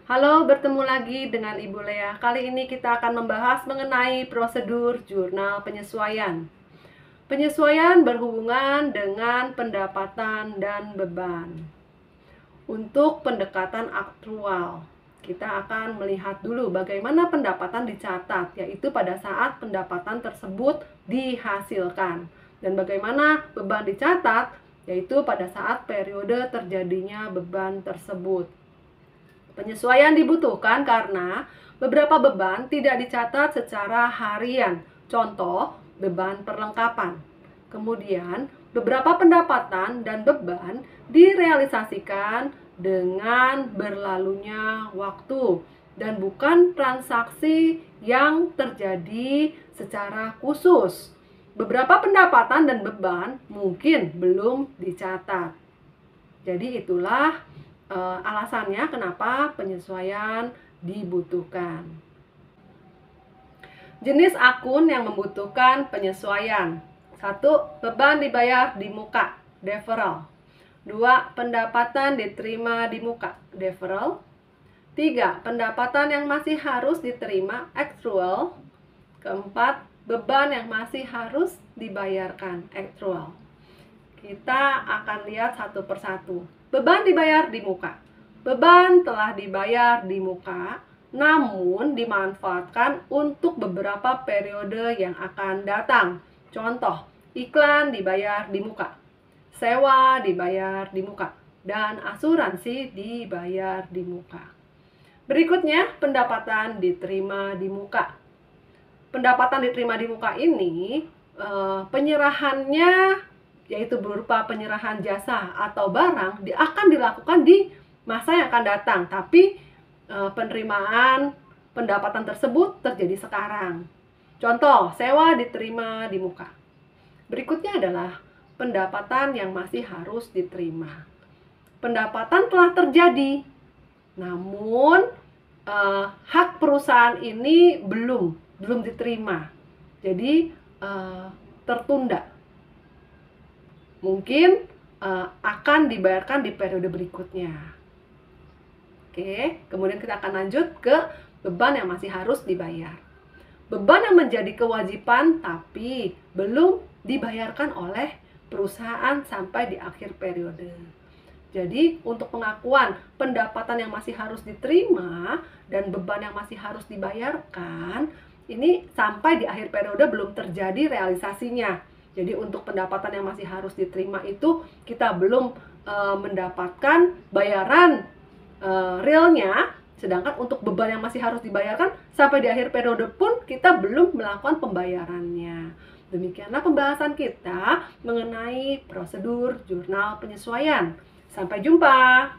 Halo, bertemu lagi dengan Ibu Lea. Kali ini kita akan membahas mengenai prosedur jurnal penyesuaian. Penyesuaian berhubungan dengan pendapatan dan beban. Untuk pendekatan aktual, kita akan melihat dulu bagaimana pendapatan dicatat, yaitu pada saat pendapatan tersebut dihasilkan. Dan bagaimana beban dicatat, yaitu pada saat periode terjadinya beban tersebut. Penyesuaian dibutuhkan karena beberapa beban tidak dicatat secara harian. Contoh, beban perlengkapan. Kemudian, beberapa pendapatan dan beban direalisasikan dengan berlalunya waktu dan bukan transaksi yang terjadi secara khusus. Beberapa pendapatan dan beban mungkin belum dicatat. Jadi itulah alasannya kenapa penyesuaian dibutuhkan. Jenis akun yang membutuhkan penyesuaian. 1. Beban dibayar di muka, deferral. 2. Pendapatan diterima di muka, deferral. 3. Pendapatan yang masih harus diterima, accrual. Keempat, beban yang masih harus dibayarkan, accrual. Kita akan lihat satu persatu. Beban dibayar di muka. Beban telah dibayar di muka, namun dimanfaatkan untuk beberapa periode yang akan datang. Contoh, iklan dibayar di muka, sewa dibayar di muka, dan asuransi dibayar di muka. Berikutnya, pendapatan diterima di muka. Pendapatan diterima di muka ini, penyerahannya yaitu berupa penyerahan jasa atau barang akan dilakukan di masa yang akan datang, tapi penerimaan pendapatan tersebut terjadi sekarang. Contoh, sewa diterima di muka. Berikutnya adalah pendapatan yang masih harus diterima. Pendapatan telah terjadi, namun hak perusahaan ini belum diterima, jadi tertunda. Mungkin akan dibayarkan di periode berikutnya. Oke, kemudian kita akan lanjut ke beban yang masih harus dibayar. Beban yang menjadi kewajiban tapi belum dibayarkan oleh perusahaan sampai di akhir periode. Jadi untuk pengakuan pendapatan yang masih harus diterima dan beban yang masih harus dibayarkan, ini sampai di akhir periode belum terjadi realisasinya. Jadi untuk pendapatan yang masih harus diterima itu kita belum mendapatkan bayaran realnya, sedangkan untuk beban yang masih harus dibayarkan sampai di akhir periode pun kita belum melakukan pembayarannya. Demikianlah pembahasan kita mengenai prosedur jurnal penyesuaian. Sampai jumpa.